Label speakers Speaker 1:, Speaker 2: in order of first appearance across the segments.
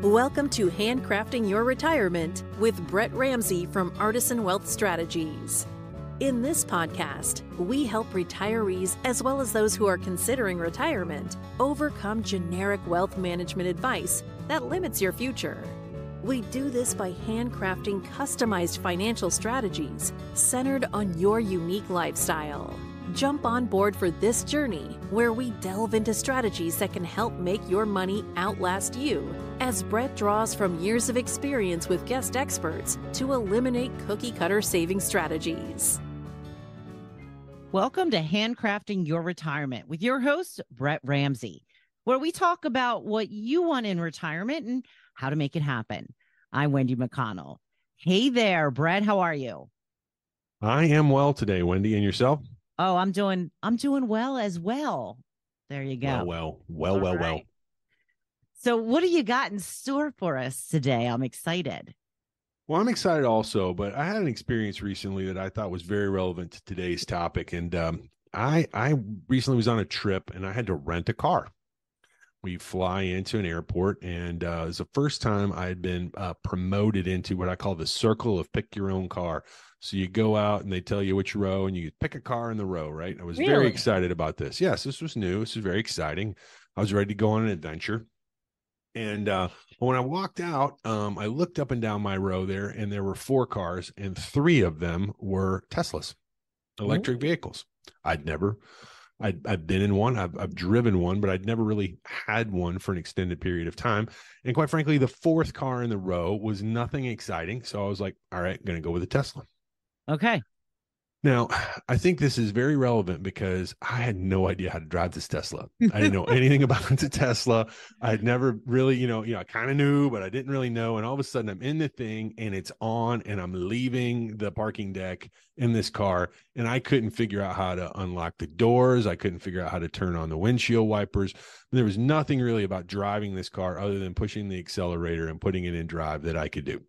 Speaker 1: Welcome to Handcrafting Your Retirement with Brett Ramsey from Artisan Wealth Strategies. In this podcast, we help retirees as well as those who are considering retirement overcome generic wealth management advice that limits your future. We do this by handcrafting customized financial strategies centered on your unique lifestyle. Jump on board for this journey where we delve into strategies that can help make your money outlast you, as Brett draws from years of experience with guest experts to eliminate cookie-cutter saving strategies.
Speaker 2: Welcome to Handcrafting Your Retirement with your host, Brett Ramsey, where we talk about what you want in retirement and how to make it happen. I'm Wendy McConnell. Hey there, Brett. How are you?
Speaker 3: I am well today, Wendy. And yourself?
Speaker 2: Oh, I'm doing well as well. There you go.
Speaker 3: Well.
Speaker 2: So what do you got in store for us today? I'm excited.
Speaker 3: Well, I'm excited also, but I had an experience recently that I thought was very relevant to today's topic. And I recently was on a trip and I had to rent a car. We fly into an airport, and it was the first time I had been promoted into what I call the circle of pick your own car. So you go out and they tell you which row and you pick a car in the row, right? I was very excited about this. Yes, this was new. This was very exciting. I was ready to go on an adventure. And when I walked out, I looked up and down my row there, and there were 4 cars, and 3 of them were Teslas, electric vehicles. I've been in one, I've driven one, but I'd never really had one for an extended period of time. And quite frankly, the 4th car in the row was nothing exciting. So I was like, all right, going to go with a Tesla.
Speaker 2: Okay.
Speaker 3: Now, I think this is very relevant because I had no idea how to drive this Tesla. I didn't know anything about the Tesla. I had never really, I kind of knew, but I didn't really know. And all of a sudden I'm in the thing and it's on and I'm leaving the parking deck in this car. And I couldn't figure out how to unlock the doors. I couldn't figure out how to turn on the windshield wipers. There was nothing really about driving this car other than pushing the accelerator and putting it in drive that I could do.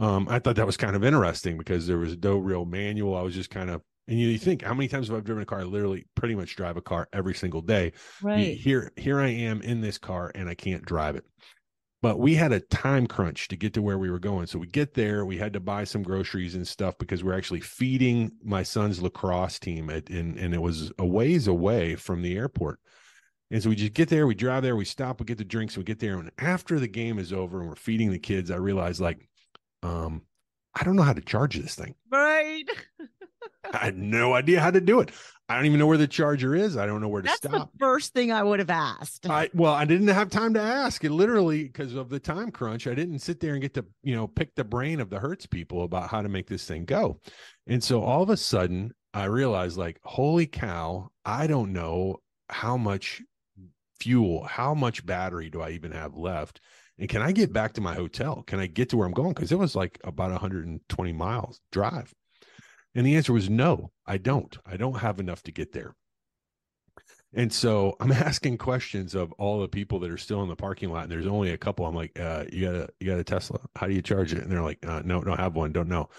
Speaker 3: I thought that was kind of interesting because there was no real manual. I was just kind of, and you think, how many times have I driven a car? I literally pretty much drive a car every single day.
Speaker 2: Right.
Speaker 3: Here I am in this car and I can't drive it. But we had a time crunch to get to where we were going. So we get there, we had to buy some groceries and stuff because we're actually feeding my son's lacrosse team and it was a ways away from the airport. And so we just get there, we drive there, we stop, we get the drinks, we get there. And after the game is over and we're feeding the kids, I realized I don't know how to charge this thing.
Speaker 2: Right.
Speaker 3: I had no idea how to do it. I don't even know where the charger is. I don't know where to stop.
Speaker 2: That's the first thing I would have asked.
Speaker 3: I didn't have time to ask. It literally, because of the time crunch, I didn't sit there and get to, pick the brain of the Hertz people about how to make this thing go. And so all of a sudden I realized, like, holy cow, I don't know how much fuel, how much battery do I even have left? And can I get back to my hotel? Can I get to where I'm going? Because it was like about 120 miles drive. And the answer was no, I don't. I don't have enough to get there. And so I'm asking questions of all the people that are still in the parking lot. And there's only a couple. I'm like, you got a Tesla? How do you charge it? And they're like, no, don't have one. Don't know.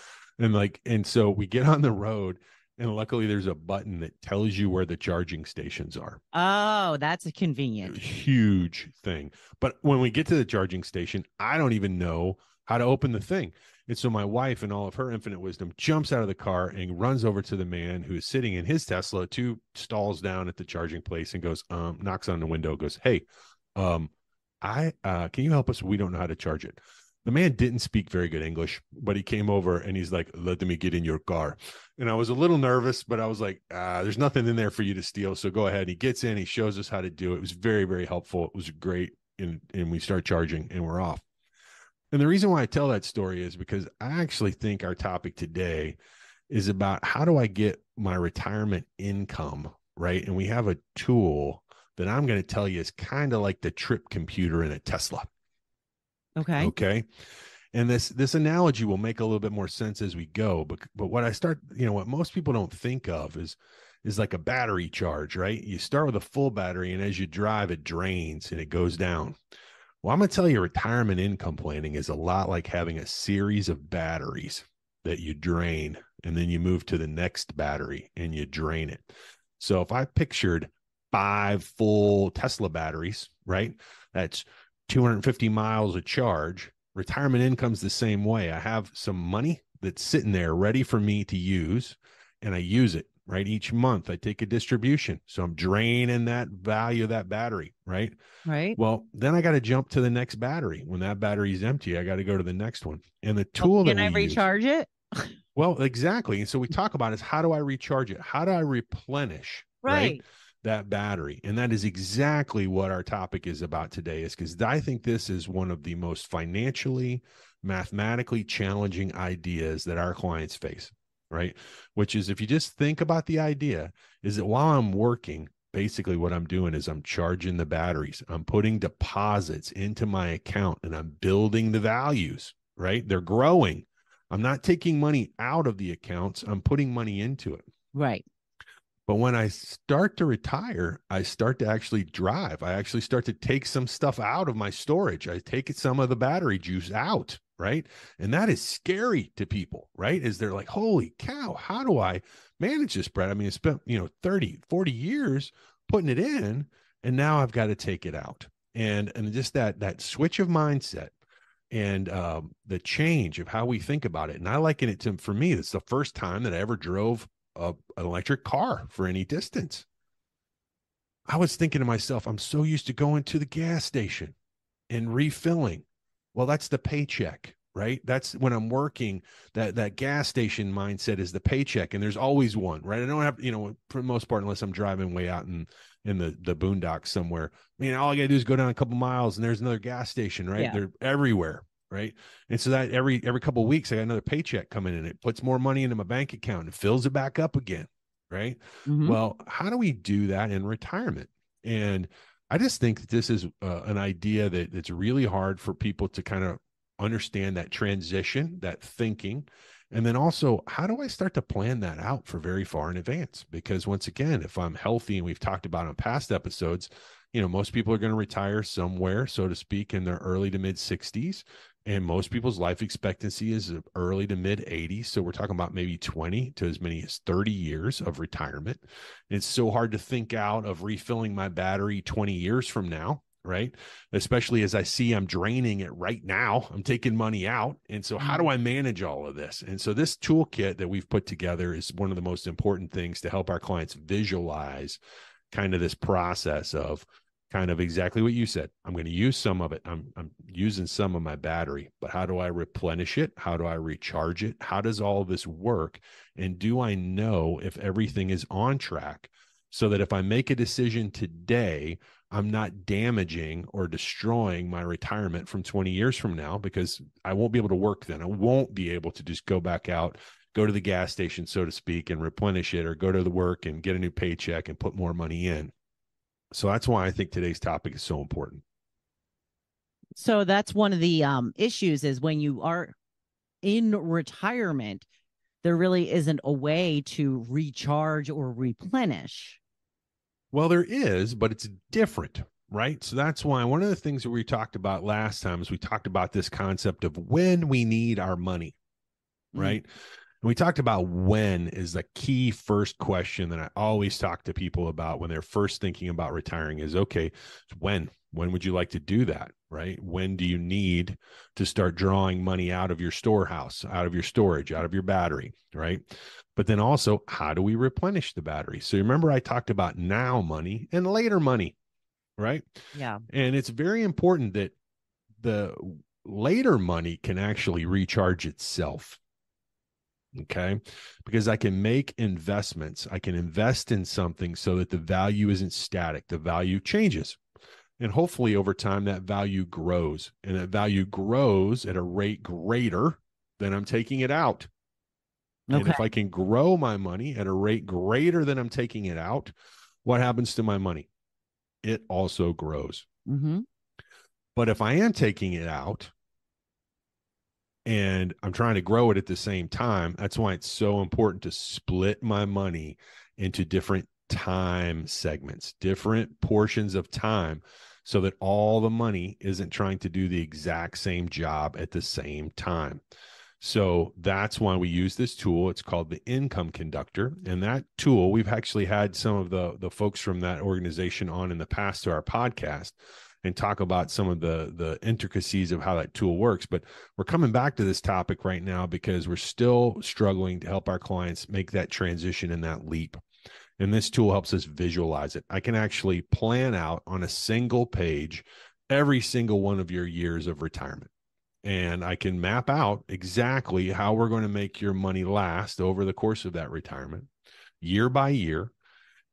Speaker 3: And so we get on the road. And luckily, there's a button that tells you where the charging stations are.
Speaker 2: Oh, that's a convenient.
Speaker 3: Huge thing. But when we get to the charging station, I don't even know how to open the thing. And so my wife, in all of her infinite wisdom, jumps out of the car and runs over to the man who is sitting in his Tesla 2 stalls down at the charging place and goes, knocks on the window, goes, hey, can you help us? We don't know how to charge it. The man didn't speak very good English, but he came over and he's like, let me get in your car. And I was a little nervous, but I was like, there's nothing in there for you to steal. So go ahead. He gets in, he shows us how to do it. It was very, very helpful. It was great. And we start charging and we're off. And the reason why I tell that story is because I actually think our topic today is about how do I get my retirement income, right? And we have a tool that I'm going to tell you is kind of like the trip computer in a Tesla. Okay. And this analogy will make a little bit more sense as we go. But what I start, what most people don't think of is like a battery charge, right? You start with a full battery and as you drive, it drains and it goes down. Well, I'm going to tell you retirement income planning is a lot like having a series of batteries that you drain and then you move to the next battery and you drain it. So if I pictured 5 full Tesla batteries, right? That's 250 miles a charge. Retirement income's the same way. I have some money that's sitting there ready for me to use, and I use it, right? Each month I take a distribution. So I'm draining that value of that battery, right?
Speaker 2: Right.
Speaker 3: Well, then I got to jump to the next battery. When that battery is empty, I got to go to the next one. And the
Speaker 2: Well,
Speaker 3: tool that
Speaker 2: can I
Speaker 3: we use,
Speaker 2: recharge it?
Speaker 3: well, exactly. And so we talk about is how do I recharge it? How do I replenish, right?
Speaker 2: Right.
Speaker 3: That battery. And that is exactly what our topic is about today, is because I think this is one of the most financially, mathematically challenging ideas that our clients face, right? Which is, if you just think about the idea, is that while I'm working, basically what I'm doing is I'm charging the batteries. I'm putting deposits into my account and I'm building the values, right? They're growing. I'm not taking money out of the accounts. I'm putting money into it.
Speaker 2: Right.
Speaker 3: But when I start to retire, I start to actually drive. I actually start to take some stuff out of my storage. I take some of the battery juice out, right? And that is scary to people, right? Is they're like, holy cow, how do I manage this, Brett? I mean, I spent, 30, 40 years putting it in, and now I've got to take it out. And just that switch of mindset and the change of how we think about it. And I liken it to, for me, it's the first time that I ever drove an electric car for any distance. I was thinking to myself, I'm so used to going to the gas station and refilling. Well, that's the paycheck, right? That's when I'm working, that gas station mindset is the paycheck. And there's always one, right? I don't have, for the most part, unless I'm driving way out in the boondocks somewhere. I mean, all I got to do is go down a couple miles and there's another gas station, right?
Speaker 2: Yeah.
Speaker 3: They're everywhere. Right. And so that every couple of weeks, I got another paycheck coming in. It puts more money into my bank account and fills it back up again. Right.
Speaker 2: Mm-hmm.
Speaker 3: Well, how do we do that in retirement? And I just think that this is an idea that's really hard for people to kind of understand, that transition, that thinking. And then also, how do I start to plan that out for very far in advance? Because once again, if I'm healthy, and we've talked about on past episodes, most people are going to retire somewhere, so to speak, in their early to mid 60s. And most people's life expectancy is early to mid 80s. So we're talking about maybe 20 to as many as 30 years of retirement. And it's so hard to think out of refilling my battery 20 years from now, right? Especially as I see I'm draining it right now. I'm taking money out. And so how do I manage all of this? And so this toolkit that we've put together is one of the most important things to help our clients visualize kind of this process of kind of exactly what you said. I'm going to use some of it. I'm using some of my battery, but how do I replenish it? How do I recharge it? How does all of this work? And do I know if everything is on track, so that if I make a decision today, I'm not damaging or destroying my retirement from 20 years from now, because I won't be able to work then. I won't be able to just go back out, go to the gas station, so to speak, and replenish it, or go to the work and get a new paycheck and put more money in. So that's why I think today's topic is so important.
Speaker 2: So that's one of the issues, is when you are in retirement, there really isn't a way to recharge or replenish.
Speaker 3: Well, there is, but it's different, right? So that's why one of the things that we talked about last time is we talked about this concept of when we need our money, right? And we talked about when is the key first question that I always talk to people about when they're first thinking about retiring is, okay, when would you like to do that, right? When do you need to start drawing money out of your storehouse, out of your storage, out of your battery, right? But then also, how do we replenish the battery? So remember, I talked about now money and later money, right?
Speaker 2: Yeah.
Speaker 3: And it's very important that the later money can actually recharge itself. Okay. Because I can make investments. I can invest in something so that the value isn't static. The value changes. And hopefully over time, that value grows. And that value grows at a rate greater than I'm taking it out. Okay. And if I can grow my money at a rate greater than I'm taking it out, what happens to my money? It also grows.
Speaker 2: Mm-hmm.
Speaker 3: But if I am taking it out and I'm trying to grow it at the same time, that's why it's so important to split my money into different time segments, different portions of time, so that all the money isn't trying to do the exact same job at the same time. So that's why we use this tool. It's called the Income Conductor. And that tool, we've actually had some of the folks from that organization on in the past to our podcast. and talk about some of the intricacies of how that tool works. But we're coming back to this topic right now because we're still struggling to help our clients make that transition and that leap. And this tool helps us visualize it. I can actually plan out on a single page every single one of your years of retirement. And I can map out exactly how we're going to make your money last over the course of that retirement, year by year.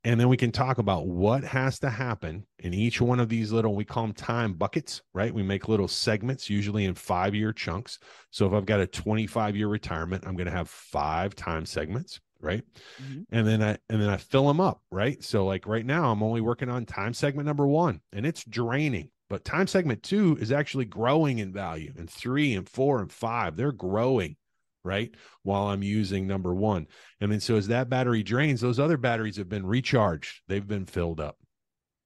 Speaker 3: And then we can talk about what has to happen in each one of these little, we call them time buckets, right? We make little segments, usually in 5-year chunks. So if I've got a 25-year retirement, I'm going to have 5 time segments, right?
Speaker 2: Mhm.
Speaker 3: And then I fill them up, right? So like right now, I'm only working on time segment number 1, and it's draining. But time segment 2 is actually growing in value, and 3 and 4 and 5, they're growing, right? While I'm using number 1. And then so as that battery drains, those other batteries have been recharged. They've been filled up.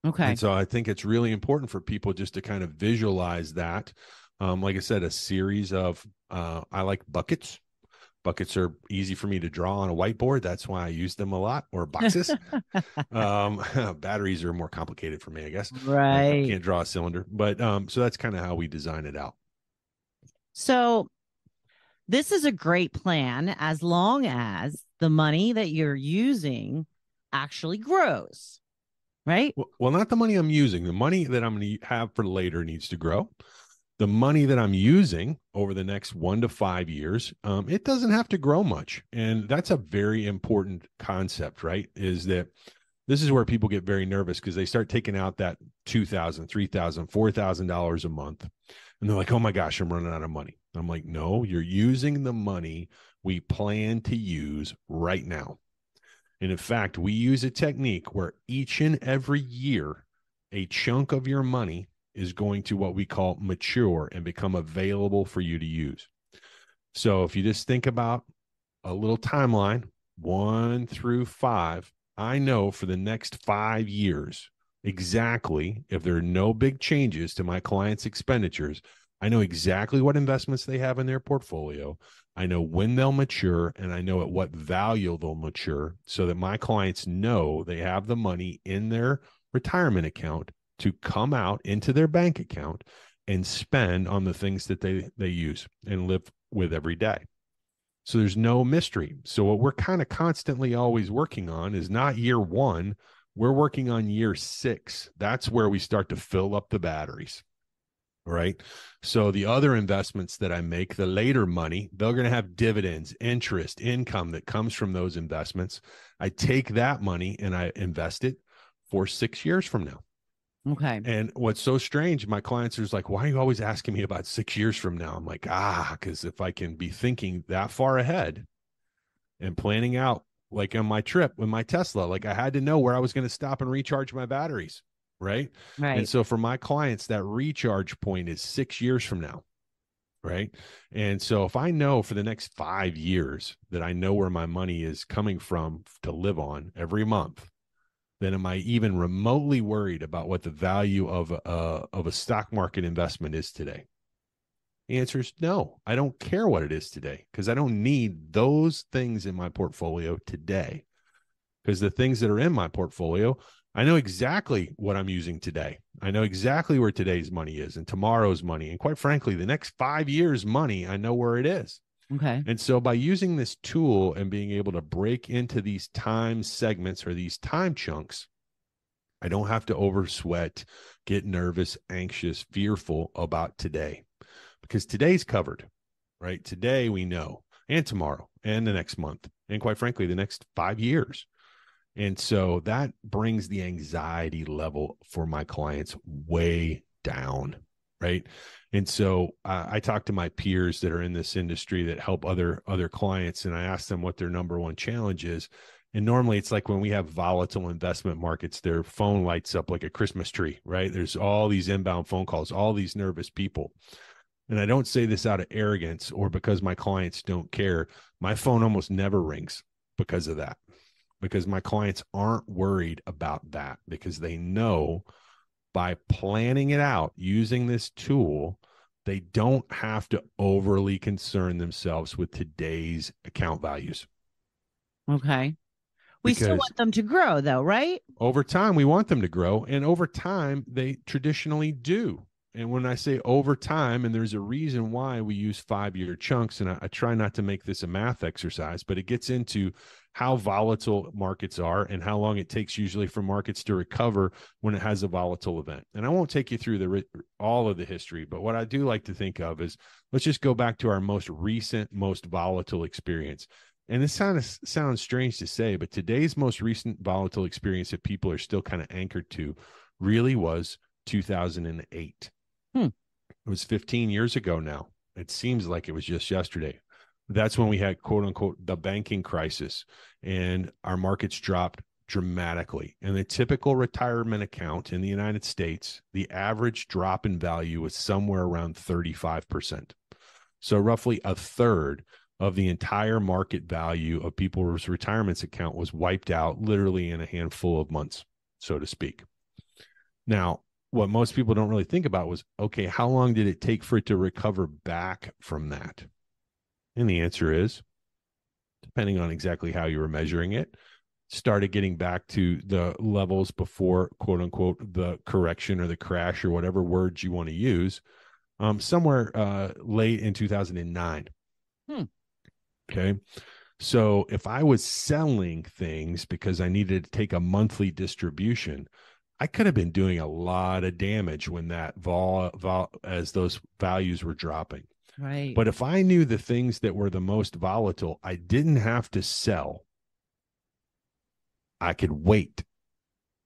Speaker 2: Okay.
Speaker 3: And so I think it's really important for people just to kind of visualize that. Like I said, a series of, I like buckets. Buckets are easy for me to draw on a whiteboard. That's why I use them a lot, or boxes. Batteries are more complicated for me, I guess. I
Speaker 2: Right.
Speaker 3: can't draw a cylinder, but so that's kind of how we design it out.
Speaker 2: So this is a great plan as long as the money that you're using actually grows, right?
Speaker 3: Well, not the money I'm using. The money that I'm going to have for later needs to grow. The money that I'm using over the next 1 to 5 years, it doesn't have to grow much. And that's a very important concept, right? Is that this is where people get very nervous because they start taking out that $2,000, $3,000, $4,000 a month. And they're like, oh my gosh, I'm running out of money. I'm like, no, you're using the money we plan to use right now. And in fact, we use a technique where each and every year, a chunk of your money is going to what we call mature and become available for you to use. So if you just think about a little timeline, 1 through 5, I know for the next 5 years, exactly, if there are no big changes to my clients' expenditures, I know exactly what investments they have in their portfolio. I know when they'll mature, and I know at what value they'll mature, so that my clients know they have the money in their retirement account to come out into their bank account and spend on the things that they use and live with every day. So there's no mystery. So what we're kind of constantly always working on is not year 1. We're working on year 6. That's where we start to fill up the batteries. Right. So the other investments that I make, the later money, they're going to have dividends, interest, income that comes from those investments. I take that money and I invest it for 6 years from now.
Speaker 2: Okay.
Speaker 3: And what's so strange, my clients are like, why are you always asking me about 6 years from now? I'm like, because if I can be thinking that far ahead and planning out, like on my trip with my Tesla, like I had to know where I was going to stop and recharge my batteries. Right. And so for my clients, that recharge point is 6 years from now. Right. And so if I know for the next 5 years that I know where my money is coming from to live on every month, then am I even remotely worried about what the value of a stock market investment is today? The answer is no. I don't care what it is today because I don't need those things in my portfolio today. Because the things that are in my portfolio, I know exactly what I'm using today. I know exactly where today's money is and tomorrow's money. And quite frankly, the next 5 years' money, I know where it is.
Speaker 2: Okay.
Speaker 3: And so by using this tool and being able to break into these time segments or these time chunks, I don't have to oversweat, get nervous, anxious, fearful about today because today's covered, right? Today we know, and tomorrow and the next month, and quite frankly, the next 5 years. And so that brings the anxiety level for my clients way down, right? And so I talk to my peers that are in this industry that help other clients, and I ask them what their number one challenge is. And normally it's like when we have volatile investment markets, their phone lights up like a Christmas tree, right? There's all these inbound phone calls, all these nervous people. And I don't say this out of arrogance or because my clients don't care. My phone almost never rings because of that, because my clients aren't worried about that because they know by planning it out using this tool, they don't have to overly concern themselves with today's account values.
Speaker 2: Okay. We still want them to grow, though, right?
Speaker 3: Over time, we want them to grow. And over time, they traditionally do. And when I say over time, and there's a reason why we use 5-year chunks, and I try not to make this a math exercise, but it gets into how volatile markets are and how long it takes usually for markets to recover when it has a volatile event. And I won't take you through all of the history, but what I do like to think of is, let's just go back to our most recent, most volatile experience. And this sounds strange to say, but today's most recent volatile experience that people are still kind of anchored to really was 2008. It was 15 years ago now. It seems like it was just yesterday. That's when we had, quote unquote, the banking crisis, and our markets dropped dramatically. And the typical retirement account in the United States, the average drop in value was somewhere around 35%. So roughly a third of the entire market value of people's retirement account was wiped out literally in a handful of months, so to speak. Now, what most people don't really think about was, okay, how long did it take for it to recover back from that? And the answer is, depending on exactly how you were measuring it, started getting back to the levels before, quote unquote, the correction or the crash or whatever words you want to use, somewhere late in 2009. Okay. So if I was selling things because I needed to take a monthly distribution, I could have been doing a lot of damage when that as those values were dropping.
Speaker 2: Right.
Speaker 3: But if I knew the things that were the most volatile, I didn't have to sell. I could wait.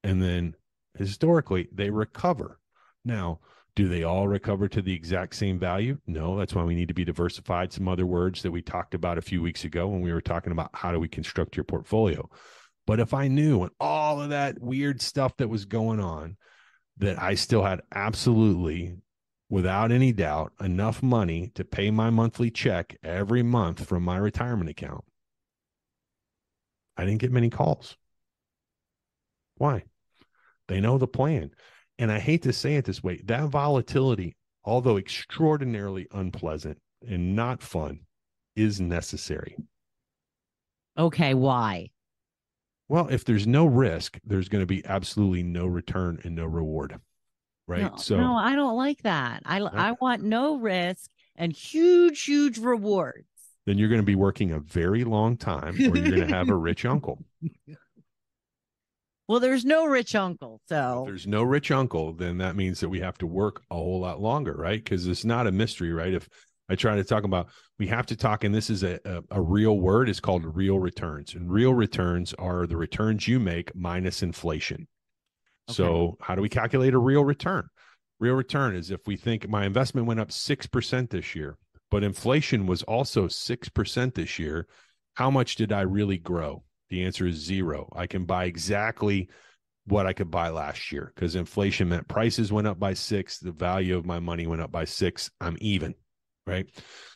Speaker 3: And then historically, they recover. Now, do they all recover to the exact same value? No, that's why we need to be diversified. Some other words that we talked about a few weeks ago when we were talking about how do we construct your portfolio. But if I knew and all of that weird stuff that was going on, that I still had absolutely, without any doubt, enough money to pay my monthly check every month from my retirement account, I didn't get many calls. Why? They know the plan. And I hate to say it this way, that volatility, although extraordinarily unpleasant and not fun, is necessary.
Speaker 2: Okay, why?
Speaker 3: Well, if there's no risk, there's going to be absolutely no return and no reward. Right.
Speaker 2: No, I don't like that. I want no risk and huge rewards.
Speaker 3: Then you're going to be working a very long time, or you're going to have a rich uncle.
Speaker 2: Well, there's no rich uncle. So
Speaker 3: if there's no rich uncle, then that means that we have to work a whole lot longer, right? Because it's not a mystery, right? If I try to talk about, we have to talk, and this is a real word, it's called real returns. And real returns are the returns you make minus inflation. Okay. So how do we calculate a real return? Real return is if we think my investment went up 6% this year, but inflation was also 6% this year, how much did I really grow? The answer is 0. I can buy exactly what I could buy last year because inflation meant prices went up by 6. The value of my money went up by 6. I'm even, right?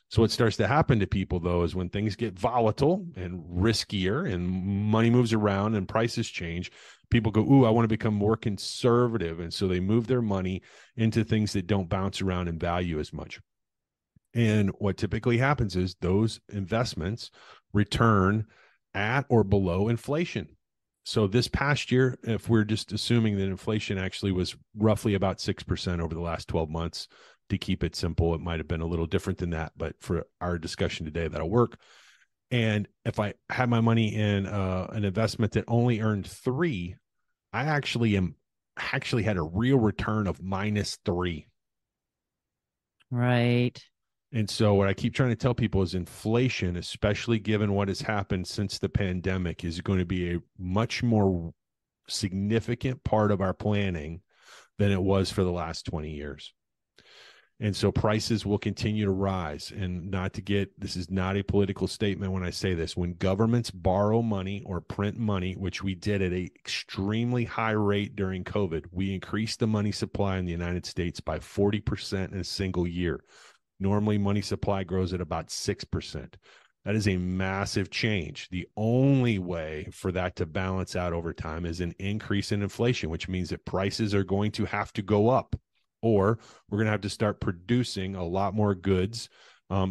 Speaker 3: So what starts to happen to people, though, is when things get volatile and riskier and money moves around and prices change, people go, ooh, I want to become more conservative. And so they move their money into things that don't bounce around in value as much. And what typically happens is those investments return at or below inflation. So this past year, if we're just assuming that inflation actually was roughly about 6% over the last 12 months, to keep it simple, it might have been a little different than that, but for our discussion today, that'll work. And if I had my money in an investment that only earned 3, I actually had a real return of -3.
Speaker 2: Right.
Speaker 3: And so what I keep trying to tell people is inflation, especially given what has happened since the pandemic, is going to be a much more significant part of our planning than it was for the last 20 years. And so prices will continue to rise. And this is not a political statement when I say this, when governments borrow money or print money, which we did at an extremely high rate during COVID, we increased the money supply in the United States by 40% in a single year. Normally, money supply grows at about 6%. That is a massive change. The only way for that to balance out over time is an increase in inflation, which means that prices are going to have to go up, or we're going to have to start producing a lot more goods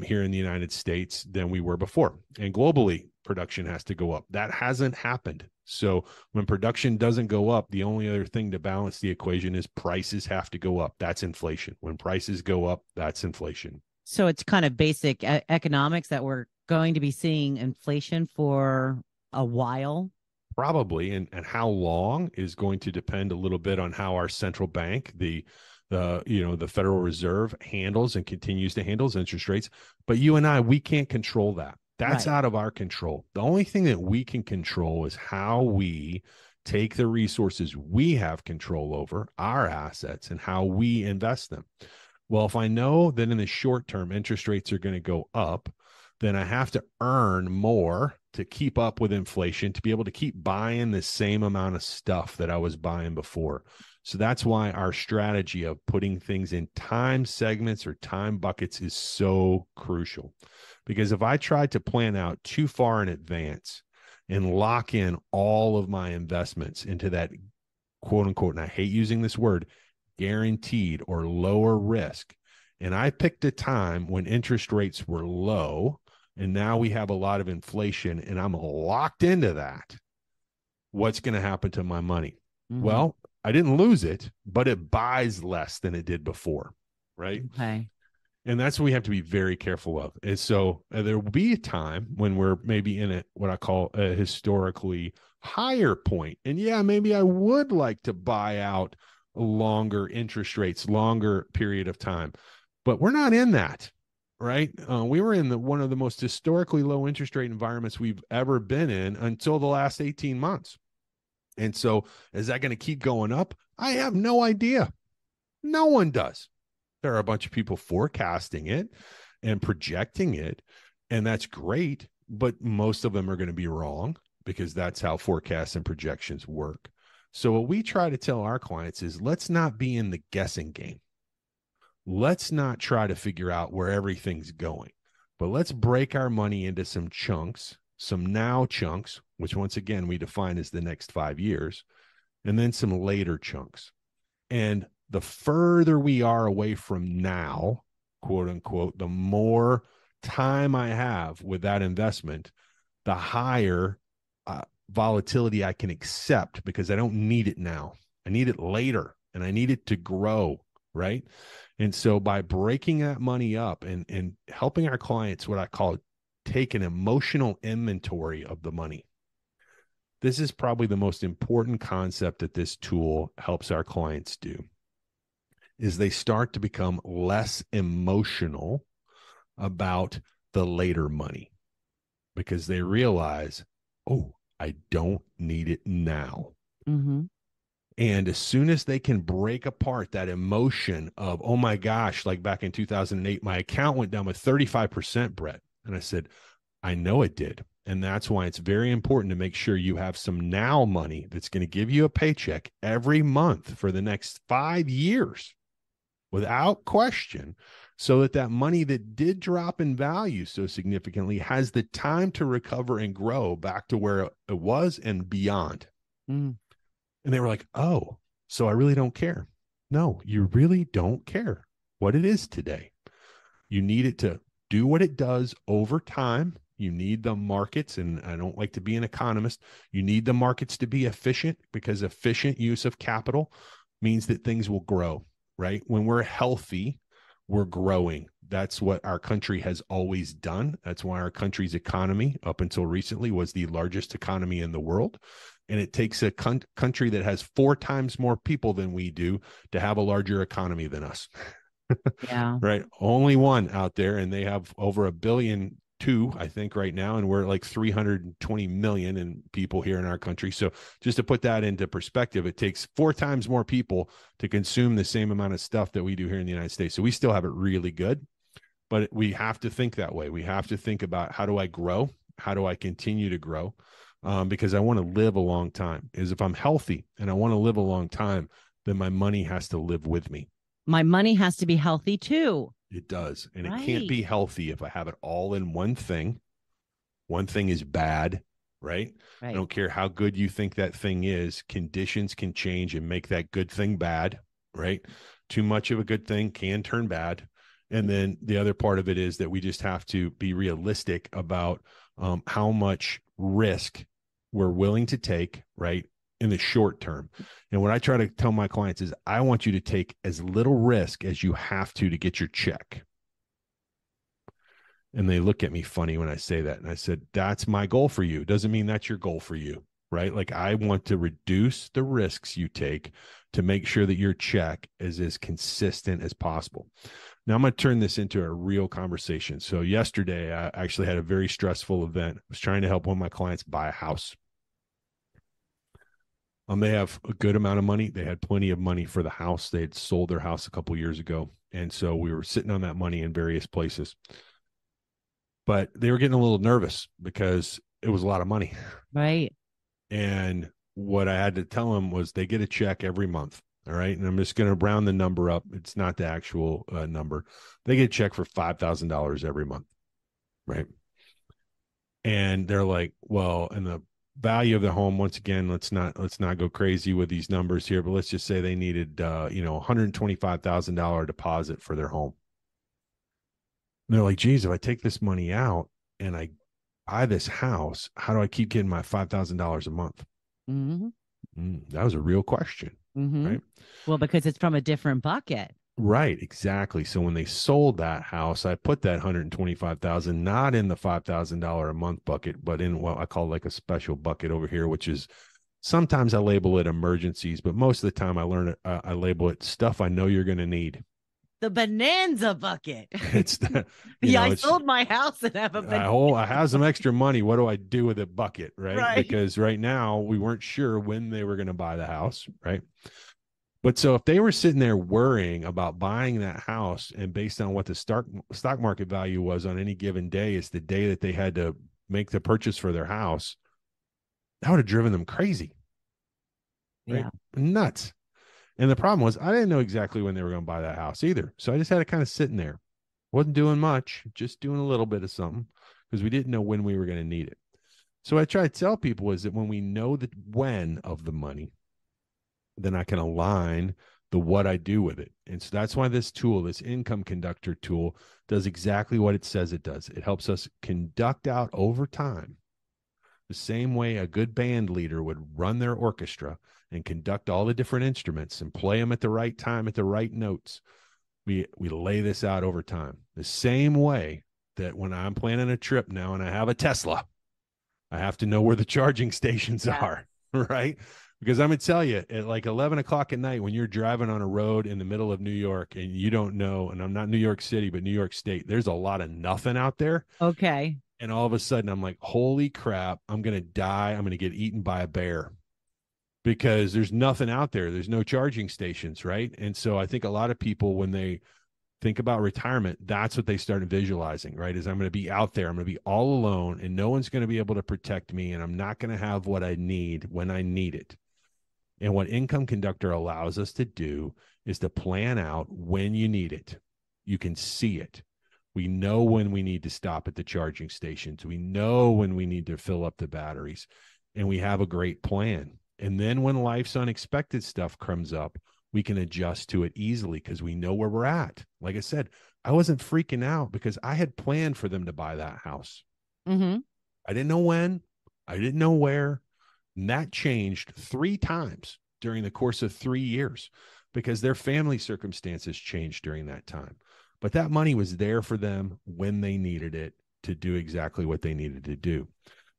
Speaker 3: here in the United States than we were before. And globally, production has to go up. That hasn't happened. So when production doesn't go up, the only other thing to balance the equation is prices have to go up. That's inflation. When prices go up, that's inflation.
Speaker 2: So it's kind of basic economics that we're going to be seeing inflation for a while.
Speaker 3: Probably, and how long is going to depend a little bit on how our central bank, the Federal Reserve, handles and continues to handle interest rates. But you and I, we can't control that. That's
Speaker 2: Right.
Speaker 3: out of our control. The only thing that we can control is how we take the resources we have control over, our assets, and how we invest them. Well, if I know that in the short term interest rates are going to go up, then I have to earn more to keep up with inflation, to be able to keep buying the same amount of stuff that I was buying before. So that's why our strategy of putting things in time segments or time buckets is so crucial. Because if I tried to plan out too far in advance and lock in all of my investments into that quote unquote, and I hate using this word, guaranteed or lower risk, and I picked a time when interest rates were low, and now we have a lot of inflation, and I'm locked into that, what's going to happen to my money?
Speaker 2: Mm-hmm.
Speaker 3: Well, I didn't lose it, but it buys less than it did before, right?
Speaker 2: Okay.
Speaker 3: And that's what we have to be very careful of. And so there will be a time when we're maybe in a what I call a historically higher point. And yeah, maybe I would like to buy out longer interest rates, longer period of time, but we're not in that, right? We were in one of the most historically low interest rate environments we've ever been in until the last 18 months. And so is that going to keep going up? I have no idea. No one does. There are a bunch of people forecasting it and projecting it, and that's great, but most of them are going to be wrong because that's how forecasts and projections work. So what we try to tell our clients is let's not be in the guessing game. Let's not try to figure out where everything's going, but let's break our money into some chunks, some now chunks, which once again we define as the next 5 years, and then some later chunks. And the further we are away from now, quote unquote, the more time I have with that investment, the higher volatility I can accept because I don't need it now. I need it later and I need it to grow, right? And so by breaking that money up and helping our clients, what I call take an emotional inventory of the money. This is probably the most important concept that this tool helps our clients do. Is they start to become less emotional about the later money because they realize, oh, I don't need it now.
Speaker 2: Mm-hmm.
Speaker 3: And as soon as they can break apart that emotion of, oh my gosh, like back in 2008, my account went down with 35%, Brett. And I said, I know it did. And that's why it's very important to make sure you have some now money that's going to give you a paycheck every month for the next 5 years. Without question, so that that money that did drop in value so significantly has the time to recover and grow back to where it was and beyond.
Speaker 2: Mm.
Speaker 3: And they were like, oh, so I really don't care. No, you really don't care what it is today. You need it to do what it does over time. You need the markets, and I don't like to be an economist. You need the markets to be efficient because efficient use of capital means that things will grow. Right? When we're healthy, we're growing. That's what our country has always done. That's why our country's economy, up until recently, was the largest economy in the world. And it takes a country that has 4 times more people than we do to have a larger economy than us.
Speaker 2: Yeah.
Speaker 3: Right? Only one out there, and they have over 1.2 billion, I think, right now, and we're like 320 million in people here in our country. So just to put that into perspective, it takes 4 times more people to consume the same amount of stuff that we do here in the United States. So we still have it really good, but we have to think that way. We have to think about, how do I grow? How do I continue to grow? Because I want to live a long time. Is if I'm healthy and I want to live a long time, then my money has to live with me.
Speaker 2: My money has to be healthy too.
Speaker 3: It does. And
Speaker 2: Right.
Speaker 3: It can't be healthy if I have it all in one thing. One thing is bad, right? I don't care how good you think that thing is. Conditions can change and make that good thing bad, right? Too much of a good thing can turn bad. And then the other part of it is that we just have to be realistic about how much risk we're willing to take, right, in the short term. And what I try to tell my clients is I want you to take as little risk as you have to get your check. And they look at me funny when I say that. And I said, that's my goal for you. Doesn't mean that's your goal for you, right? Like, I want to reduce the risks you take to make sure that your check is as consistent as possible. Now I'm going to turn this into a real conversation. So yesterday, I actually had a very stressful event. I was trying to help one of my clients buy a house. They have a good amount of money. They had plenty of money for the house. They had sold their house a couple of years ago. And so we were sitting on that money in various places. But they were getting a little nervous because it was a lot of money.
Speaker 2: Right.
Speaker 3: And what I had to tell them was they get a check every month. All right. And I'm just going to round the number up. It's not the actual number. They get a check for $5,000 every month. Right. And they're like, well, and the value of the home, once again, let's not go crazy with these numbers here, but let's just say they needed, $125,000 deposit for their home. And they're like, geez, if I take this money out and I buy this house, how do I keep getting my $5,000 a month? That was a real question, right?
Speaker 2: Well, because it's from a different bucket.
Speaker 3: Right, exactly. So when they sold that house, I put that $125,000 not in the $5,000 a month bucket, but in what I call like a special bucket over here, which is sometimes I label it emergencies, but most of the time I label it stuff I know you're going to need.
Speaker 2: The bonanza bucket.
Speaker 3: It's the,
Speaker 2: I sold my house and have a bonanza.
Speaker 3: I have some extra money. What do I do with a bucket?
Speaker 2: Right.
Speaker 3: Because right now we weren't sure when they were going to buy the house. Right. But so if they were sitting there worrying about buying that house and based on what the stock market value was on any given day, is the day that they had to make the purchase for their house, that would have driven them crazy. Right?
Speaker 2: Yeah.
Speaker 3: Nuts. And the problem was I didn't know exactly when they were going to buy that house either. So I just had it kind of sitting there. Wasn't doing much, just doing a little bit of something because we didn't know when we were going to need it. So what I try to tell people is that when we know the when of the money, then I can align the what I do with it. And so that's why this tool, this Income Conductor tool, does exactly what it says it does. It helps us conduct out over time the same way a good band leader would run their orchestra and conduct all the different instruments and play them at the right time, at the right notes. We lay this out over time. The same way that when I'm planning a trip now and I have a Tesla, I have to know where the charging stations are, right? Because I'm going to tell you, at like 11 o'clock at night, when you're driving on a road in the middle of New York and you don't know, and I'm not New York City, but New York State, there's a lot of nothing out there.
Speaker 2: Okay.
Speaker 3: And all of a sudden I'm like, holy crap, I'm going to die. I'm going to get eaten by a bear because there's nothing out there. There's no charging stations, right? And so I think a lot of people, when they think about retirement, that's what they start visualizing, right? Is I'm going to be out there. I'm going to be all alone and no one's going to be able to protect me. And I'm not going to have what I need when I need it. And what Income Conductor allows us to do is to plan out when you need it. You can see it. We know when we need to stop at the charging stations. We know when we need to fill up the batteries, and we have a great plan. And then when life's unexpected stuff comes up, we can adjust to it easily because we know where we're at. Like I said, I wasn't freaking out because I had planned for them to buy that house. I didn't know when, I didn't know where. And that changed 3 times during the course of 3 years because their family circumstances changed during that time. But that money was there for them when they needed it to do exactly what they needed to do.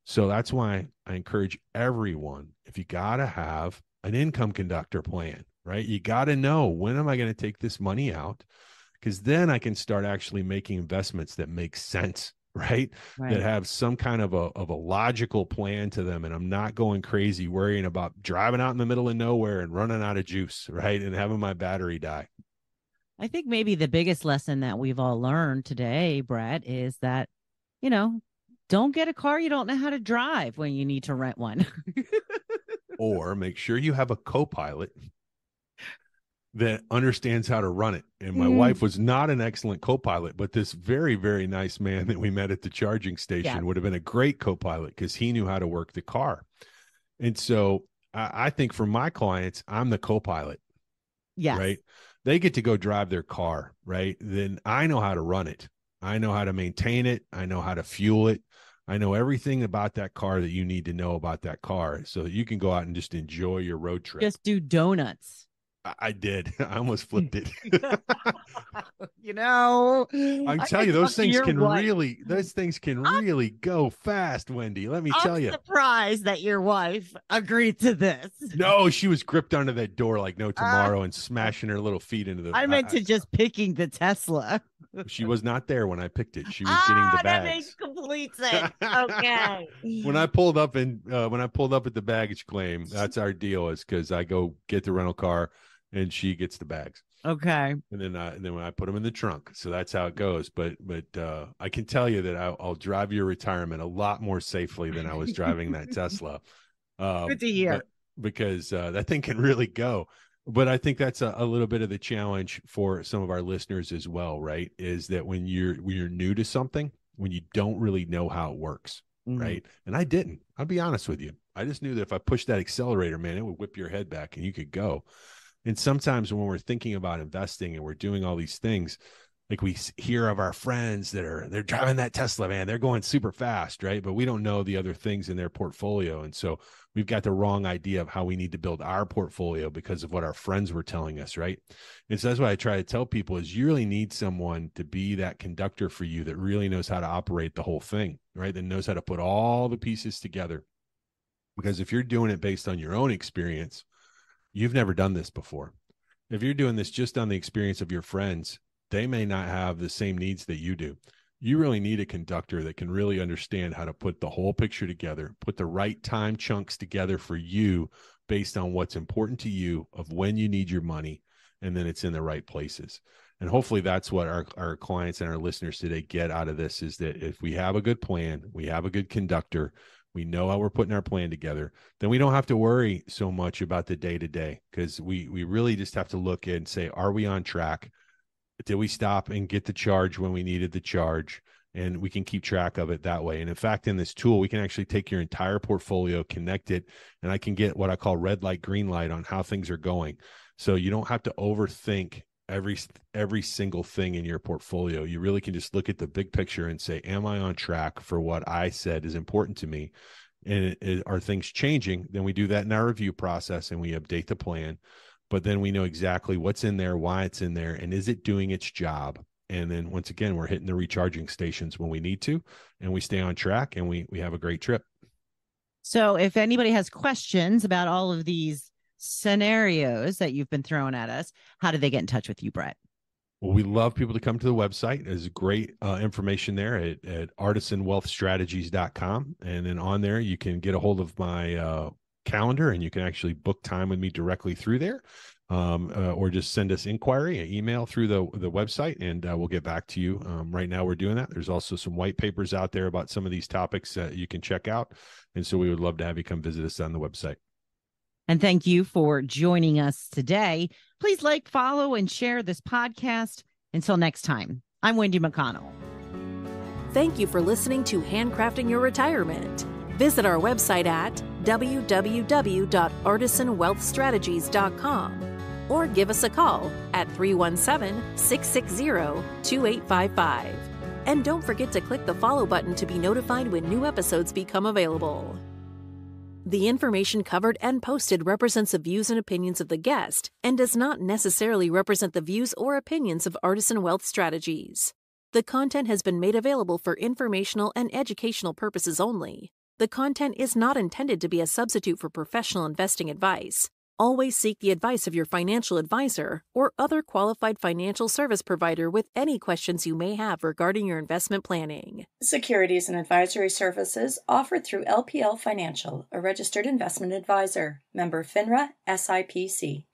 Speaker 3: So that's why I encourage everyone, if you got to have an income conductor plan, right? You got to know, when am I going to take this money out? Because then I can start actually making investments that make sense, right? That have some kind of a logical plan to them. And I'm not going crazy worrying about driving out in the middle of nowhere and running out of juice, right? And having my battery die.
Speaker 2: I think maybe the biggest lesson that we've all learned today, Brett, is that, don't get a car you don't know how to drive when you need to rent one.
Speaker 3: Or make sure you have a co-pilot that understands how to run it. And my wife was not an excellent co-pilot, but this very, very nice man that we met at the charging station would have been a great co-pilot because he knew how to work the car. And so I think for my clients, I'm the co-pilot.
Speaker 2: Yes.
Speaker 3: Right. They get to go drive their car. Right. Then I know how to run it. I know how to maintain it. I know how to fuel it. I know everything about that car that you need to know about that car so that you can go out and just enjoy your road trip.
Speaker 2: Just do donuts.
Speaker 3: I did. I almost flipped it.
Speaker 2: You know,
Speaker 3: I can
Speaker 2: I
Speaker 3: tell you,
Speaker 2: talk to your wife.
Speaker 3: those things can really go fast, Wendy. Let me tell
Speaker 2: I'm
Speaker 3: you.
Speaker 2: surprised that your wife agreed to this.
Speaker 3: No, she was gripped onto that door like no tomorrow and smashing her little feet into the.
Speaker 2: I meant to just picking the Tesla.
Speaker 3: She was not there when I picked it. She was getting the
Speaker 2: That makes
Speaker 3: bags.
Speaker 2: complete sense. Okay.
Speaker 3: When I pulled up at the baggage claim, that's our deal. Is because I go get the rental car, and she gets the bags.
Speaker 2: Okay.
Speaker 3: And then when I put them in the trunk, so that's how it goes. But I can tell you that I'll drive your retirement a lot more safely than I was driving that Tesla.
Speaker 2: Good to hear.
Speaker 3: Because that thing can really go. But I think that's a little bit of the challenge for some of our listeners as well, right? Is that when you're new to something, when you don't really know how it works, right? And I didn't. I'll be honest with you. I just knew that if I pushed that accelerator, man, it would whip your head back and you could go. And sometimes when we're thinking about investing and we're doing all these things, like we hear of our friends they're driving that Tesla, man, they're going super fast, right? But we don't know the other things in their portfolio. And so we've got the wrong idea of how we need to build our portfolio because of what our friends were telling us, right? And so that's what I try to tell people is you really need someone to be that conductor for you that really knows how to operate the whole thing, right? That knows how to put all the pieces together. Because if you're doing it based on your own experience, you've never done this before. If you're doing this just on the experience of your friends, they may not have the same needs that you do. You really need a conductor that can really understand how to put the whole picture together, put the right time chunks together for you based on what's important to you of when you need your money, and then it's in the right places. And hopefully that's what our clients and our listeners today get out of this, is that if we have a good plan, we have a good conductor, we know how we're putting our plan together, then we don't have to worry so much about the day-to-day, because we really just have to look and say, are we on track? Did we stop and get the charge when we needed the charge? And we can keep track of it that way. And in fact, in this tool, we can actually take your entire portfolio, connect it, and I can get what I call red light, green light on how things are going. So you don't have to overthink every single thing in your portfolio. You really can just look at the big picture and say, am I on track for what I said is important to me? And are things changing? Then we do that in our review process and we update the plan. But then we know exactly what's in there, why it's in there, and is it doing its job? And then once again, we're hitting the recharging stations when we need to, and we stay on track, and we have a great trip.
Speaker 2: So if anybody has questions about all of these scenarios that you've been throwing at us, how do they get in touch with you, Brett?
Speaker 3: Well, we love people to come to the website. There's great information there at artisanwealthstrategies.com. And then on there, you can get a hold of my calendar, and you can actually book time with me directly through there, or just send us inquiry, an email through the website, and we'll get back to you. Right now we're doing that. There's also some white papers out there about some of these topics that you can check out. And so we would love to have you come visit us on the website.
Speaker 2: And thank you for joining us today. Please like, follow, and share this podcast. Until next time, I'm Wendy McConnell.
Speaker 1: Thank you for listening to Handcrafting Your Retirement. Visit our website at www.artisanwealthstrategies.com or give us a call at 317-660-2855. And don't forget to click the follow button to be notified when new episodes become available. The information covered and posted represents the views and opinions of the guest and does not necessarily represent the views or opinions of Artisan Wealth Strategies. The content has been made available for informational and educational purposes only. The content is not intended to be a substitute for professional investing advice. Always seek the advice of your financial advisor or other qualified financial service provider with any questions you may have regarding your investment planning.
Speaker 4: Securities and advisory services offered through LPL Financial, a registered investment advisor. Member FINRA, SIPC.